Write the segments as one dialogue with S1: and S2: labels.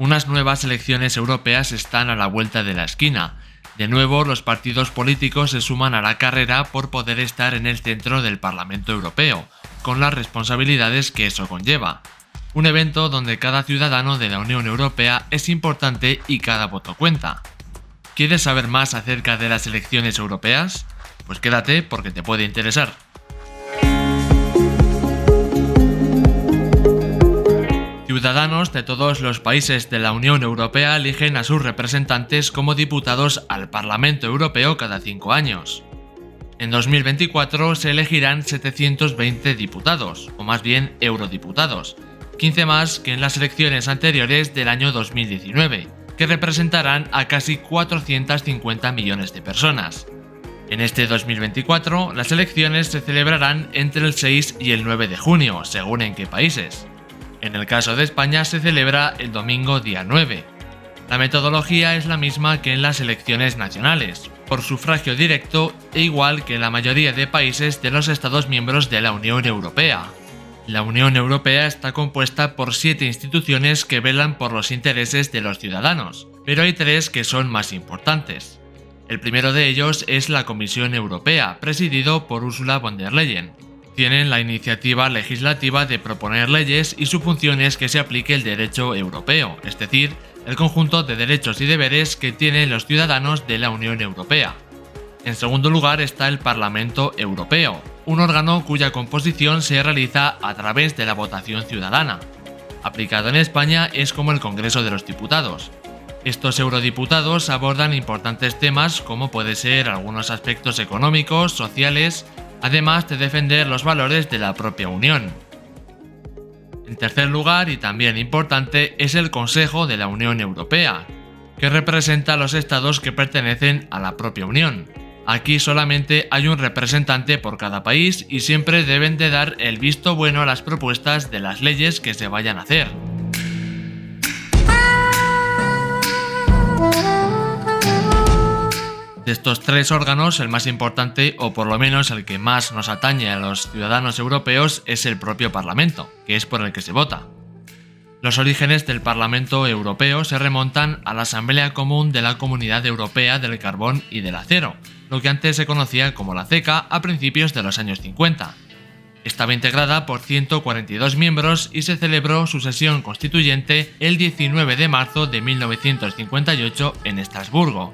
S1: Unas nuevas elecciones europeas están a la vuelta de la esquina. De nuevo, los partidos políticos se suman a la carrera por poder estar en el centro del Parlamento Europeo, con las responsabilidades que eso conlleva. Un evento donde cada ciudadano de la Unión Europea es importante y cada voto cuenta. ¿Quieres saber más acerca de las elecciones europeas? Pues quédate porque te puede interesar. Ciudadanos de todos los países de la Unión Europea eligen a sus representantes como diputados al Parlamento Europeo cada 5 años. En 2024 se elegirán 720 diputados, o más bien eurodiputados, 15 más que en las elecciones anteriores del año 2019, que representarán a casi 450 millones de personas. En este 2024, las elecciones se celebrarán entre el 6 y el 9 de junio, según en qué países. En el caso de España se celebra el domingo día 9. La metodología es la misma que en las elecciones nacionales, por sufragio directo e igual que en la mayoría de países de los Estados miembros de la Unión Europea. La Unión Europea está compuesta por 7 instituciones que velan por los intereses de los ciudadanos, pero hay 3 que son más importantes. El primero de ellos es la Comisión Europea, presidido por Ursula von der Leyen. Tienen la iniciativa legislativa de proponer leyes y su función es que se aplique el derecho europeo, es decir, el conjunto de derechos y deberes que tienen los ciudadanos de la Unión Europea. En segundo lugar está el Parlamento Europeo, un órgano cuya composición se realiza a través de la votación ciudadana. Aplicado en España es como el Congreso de los Diputados. Estos eurodiputados abordan importantes temas como puede ser algunos aspectos económicos, sociales, además de defender los valores de la propia Unión. En tercer lugar, y también importante, es el Consejo de la Unión Europea, que representa a los estados que pertenecen a la propia Unión. Aquí solamente hay un representante por cada país y siempre deben de dar el visto bueno a las propuestas de las leyes que se vayan a hacer. De estos 3 órganos, el más importante, o por lo menos el que más nos atañe a los ciudadanos europeos, es el propio Parlamento, que es por el que se vota. Los orígenes del Parlamento Europeo se remontan a la Asamblea Común de la Comunidad Europea del Carbón y del Acero, lo que antes se conocía como la CECA a principios de los años 50. Estaba integrada por 142 miembros y se celebró su sesión constituyente el 19 de marzo de 1958 en Estrasburgo.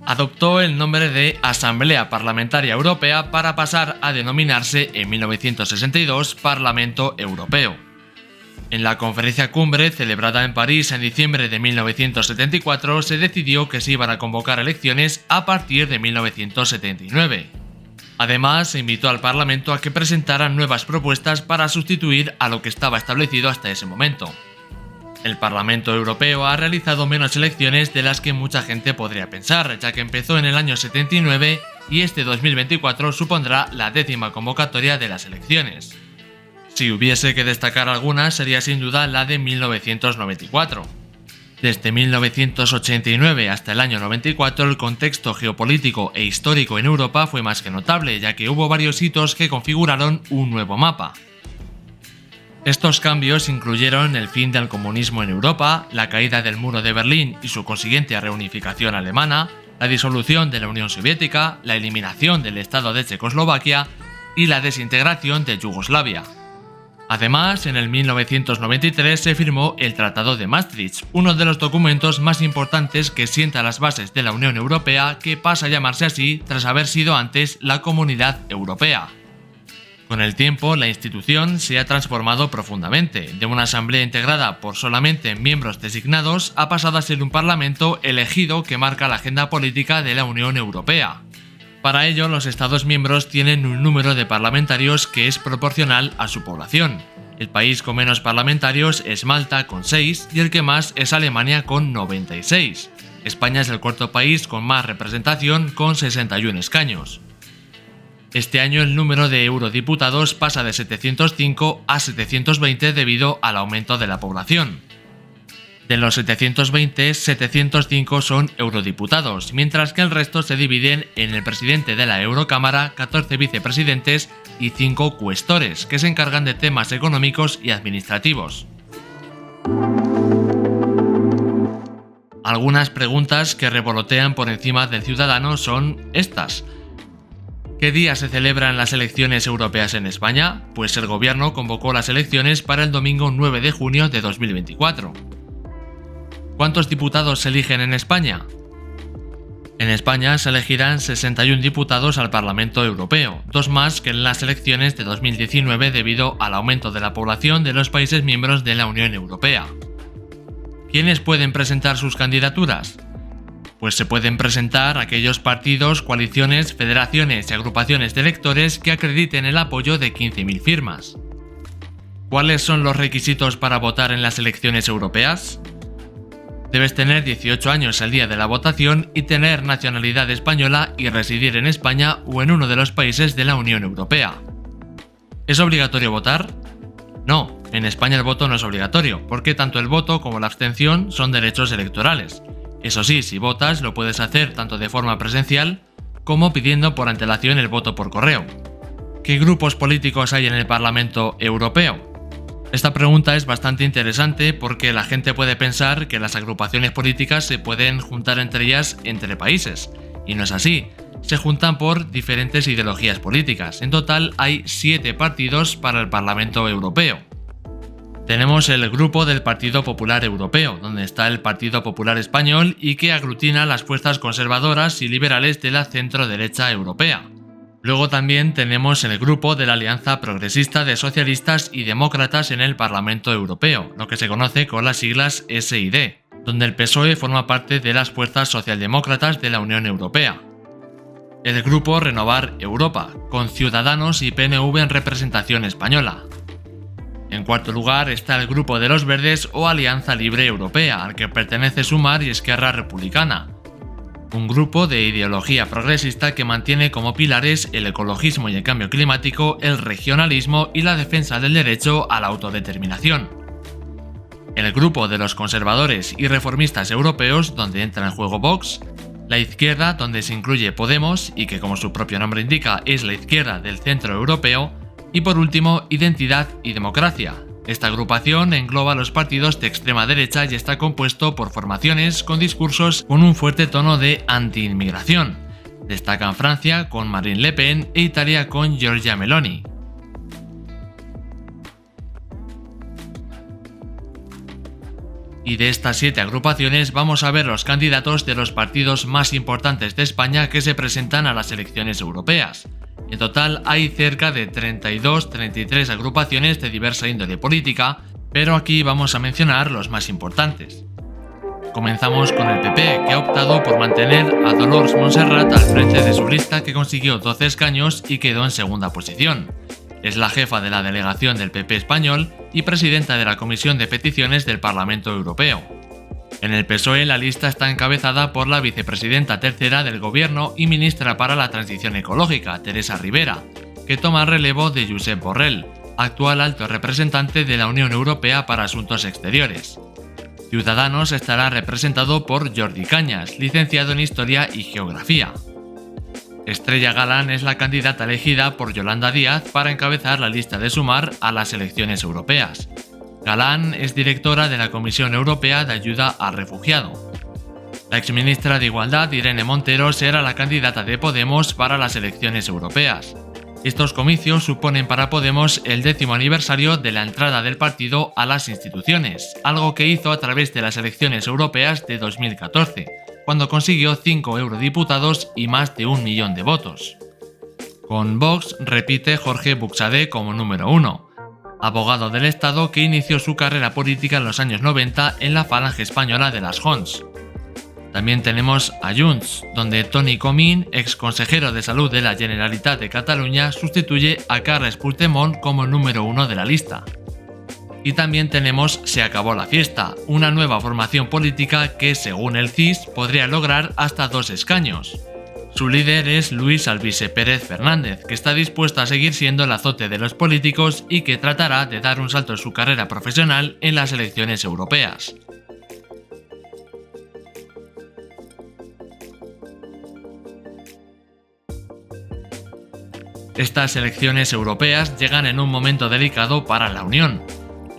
S1: Adoptó el nombre de Asamblea Parlamentaria Europea para pasar a denominarse en 1962 Parlamento Europeo. En la conferencia cumbre celebrada en París en diciembre de 1974 se decidió que se iban a convocar elecciones a partir de 1979. Además, se invitó al Parlamento a que presentaran nuevas propuestas para sustituir a lo que estaba establecido hasta ese momento. El Parlamento Europeo ha realizado menos elecciones de las que mucha gente podría pensar, ya que empezó en el año 79 y este 2024 supondrá la 10ª convocatoria de las elecciones. Si hubiese que destacar alguna, sería sin duda la de 1994. Desde 1989 hasta el año 94 el contexto geopolítico e histórico en Europa fue más que notable, ya que hubo varios hitos que configuraron un nuevo mapa. Estos cambios incluyeron el fin del comunismo en Europa, la caída del muro de Berlín y su consiguiente reunificación alemana, la disolución de la Unión Soviética, la eliminación del Estado de Checoslovaquia y la desintegración de Yugoslavia. Además, en el 1993 se firmó el Tratado de Maastricht, uno de los documentos más importantes que sienta las bases de la Unión Europea, que pasa a llamarse así tras haber sido antes la Comunidad Europea. Con el tiempo, la institución se ha transformado profundamente. De una asamblea integrada por solamente miembros designados, ha pasado a ser un parlamento elegido que marca la agenda política de la Unión Europea. Para ello, los Estados miembros tienen un número de parlamentarios que es proporcional a su población. El país con menos parlamentarios es Malta, con 6, y el que más es Alemania, con 96. España es el cuarto país con más representación, con 61 escaños. Este año el número de eurodiputados pasa de 705 a 720 debido al aumento de la población. De los 720, 705 son eurodiputados, mientras que el resto se dividen en el presidente de la Eurocámara, 14 vicepresidentes y 5 cuestores, que se encargan de temas económicos y administrativos. Algunas preguntas que revolotean por encima del ciudadano son estas. ¿Qué día se celebran las elecciones europeas en España? Pues el gobierno convocó las elecciones para el domingo 9 de junio de 2024. ¿Cuántos diputados se eligen en España? En España se elegirán 61 diputados al Parlamento Europeo, 2 más que en las elecciones de 2019 debido al aumento de la población de los países miembros de la Unión Europea. ¿Quiénes pueden presentar sus candidaturas? Pues se pueden presentar aquellos partidos, coaliciones, federaciones y agrupaciones de electores que acrediten el apoyo de 15.000 firmas. ¿Cuáles son los requisitos para votar en las elecciones europeas? Debes tener 18 años el día de la votación y tener nacionalidad española y residir en España o en uno de los países de la Unión Europea. ¿Es obligatorio votar? No, en España el voto no es obligatorio, porque tanto el voto como la abstención son derechos electorales. Eso sí, si votas lo puedes hacer tanto de forma presencial como pidiendo por antelación el voto por correo. ¿Qué grupos políticos hay en el Parlamento Europeo? Esta pregunta es bastante interesante porque la gente puede pensar que las agrupaciones políticas se pueden juntar entre ellas entre países, y no es así, se juntan por diferentes ideologías políticas. En total hay 7 partidos para el Parlamento Europeo. Tenemos el grupo del Partido Popular Europeo, donde está el Partido Popular Español y que aglutina las fuerzas conservadoras y liberales de la centro-derecha europea. Luego también tenemos el grupo de la Alianza Progresista de Socialistas y Demócratas en el Parlamento Europeo, lo que se conoce con las siglas SID, donde el PSOE forma parte de las fuerzas socialdemócratas de la Unión Europea. El grupo Renovar Europa, con Ciudadanos y PNV en representación española. En cuarto lugar está el grupo de los Verdes o Alianza Libre Europea, al que pertenece Sumar y Esquerra Republicana. Un grupo de ideología progresista que mantiene como pilares el ecologismo y el cambio climático, el regionalismo y la defensa del derecho a la autodeterminación. El grupo de los conservadores y reformistas europeos, donde entra en juego Vox. La izquierda, donde se incluye Podemos, y que como su propio nombre indica es la izquierda del centro europeo. Y por último, Identidad y Democracia. Esta agrupación engloba los partidos de extrema derecha y está compuesto por formaciones con discursos con un fuerte tono de anti-inmigración. Destacan Francia con Marine Le Pen e Italia con Giorgia Meloni. Y de estas 7 agrupaciones vamos a ver los candidatos de los partidos más importantes de España que se presentan a las elecciones europeas. En total hay cerca de 32-33 agrupaciones de diversa índole política, pero aquí vamos a mencionar los más importantes. Comenzamos con el PP, que ha optado por mantener a Dolors Montserrat al frente de su lista, que consiguió 12 escaños y quedó en segunda posición. Es la jefa de la delegación del PP español y presidenta de la Comisión de Peticiones del Parlamento Europeo. En el PSOE la lista está encabezada por la vicepresidenta tercera del gobierno y ministra para la transición ecológica, Teresa Ribera, que toma relevo de Josep Borrell, actual alto representante de la Unión Europea para Asuntos Exteriores. Ciudadanos estará representado por Jordi Cañas, licenciado en Historia y Geografía. Estrella Galán es la candidata elegida por Yolanda Díaz para encabezar la lista de Sumar a las elecciones europeas. Galán es directora de la Comisión Europea de Ayuda al Refugiado. La exministra de Igualdad, Irene Montero, será la candidata de Podemos para las elecciones europeas. Estos comicios suponen para Podemos el 10º aniversario de la entrada del partido a las instituciones, algo que hizo a través de las elecciones europeas de 2014, cuando consiguió 5 eurodiputados y más de 1 millón de votos. Con Vox repite Jorge Buxadé como número 1. Abogado del Estado que inició su carrera política en los años 90 en la Falange Española de las Jons. También tenemos a Junts, donde Toni Comín, ex consejero de Salud de la Generalitat de Cataluña, sustituye a Carles Puigdemont como número 1 de la lista. Y también tenemos Se acabó la fiesta, una nueva formación política que, según el CIS, podría lograr hasta 2 escaños. Su líder es Luis Alvise Pérez Fernández, que está dispuesto a seguir siendo el azote de los políticos y que tratará de dar un salto en su carrera profesional en las elecciones europeas. Estas elecciones europeas llegan en un momento delicado para la Unión.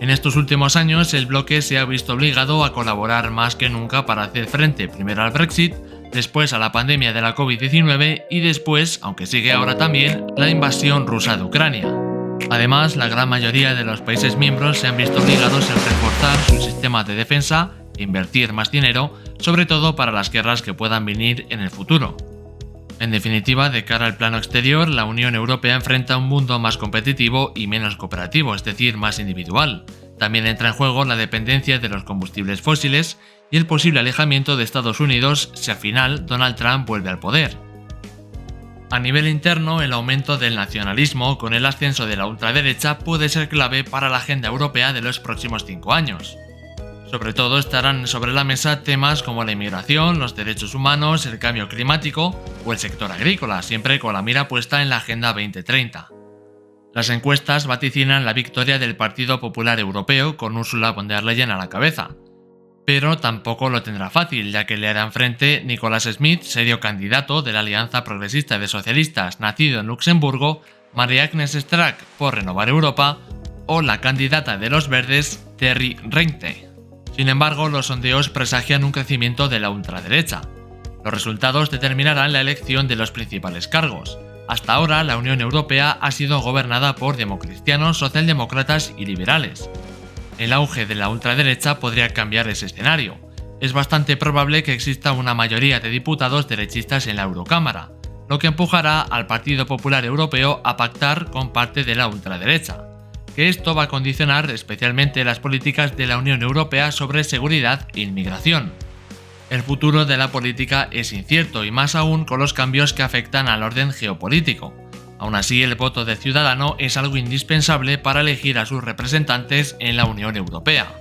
S1: En estos últimos años, el bloque se ha visto obligado a colaborar más que nunca para hacer frente primero al Brexit, después a la pandemia de la COVID-19 y después, aunque sigue ahora también, la invasión rusa de Ucrania. Además, la gran mayoría de los países miembros se han visto obligados a reforzar su sistema de defensa e invertir más dinero, sobre todo para las guerras que puedan venir en el futuro. En definitiva, de cara al plano exterior, la Unión Europea enfrenta un mundo más competitivo y menos cooperativo, es decir, más individual. También entra en juego la dependencia de los combustibles fósiles y el posible alejamiento de Estados Unidos si al final Donald Trump vuelve al poder. A nivel interno, el aumento del nacionalismo con el ascenso de la ultraderecha puede ser clave para la agenda europea de los próximos 5 años. Sobre todo estarán sobre la mesa temas como la inmigración, los derechos humanos, el cambio climático o el sector agrícola, siempre con la mira puesta en la Agenda 2030. Las encuestas vaticinan la victoria del Partido Popular Europeo con Ursula von der Leyen a la cabeza. Pero tampoco lo tendrá fácil, ya que le harán frente Nicolas Schmit, serio candidato de la Alianza Progresista de Socialistas nacido en Luxemburgo, Marie-Agnes Strack por Renovar Europa o la candidata de los Verdes, Terry Reintke. Sin embargo, los sondeos presagian un crecimiento de la ultraderecha. Los resultados determinarán la elección de los principales cargos. Hasta ahora, la Unión Europea ha sido gobernada por democristianos, socialdemócratas y liberales. El auge de la ultraderecha podría cambiar ese escenario. Es bastante probable que exista una mayoría de diputados derechistas en la Eurocámara, lo que empujará al Partido Popular Europeo a pactar con parte de la ultraderecha. Que esto va a condicionar especialmente las políticas de la Unión Europea sobre seguridad e inmigración. El futuro de la política es incierto y más aún con los cambios que afectan al orden geopolítico. Aún así, el voto del ciudadano es algo indispensable para elegir a sus representantes en la Unión Europea.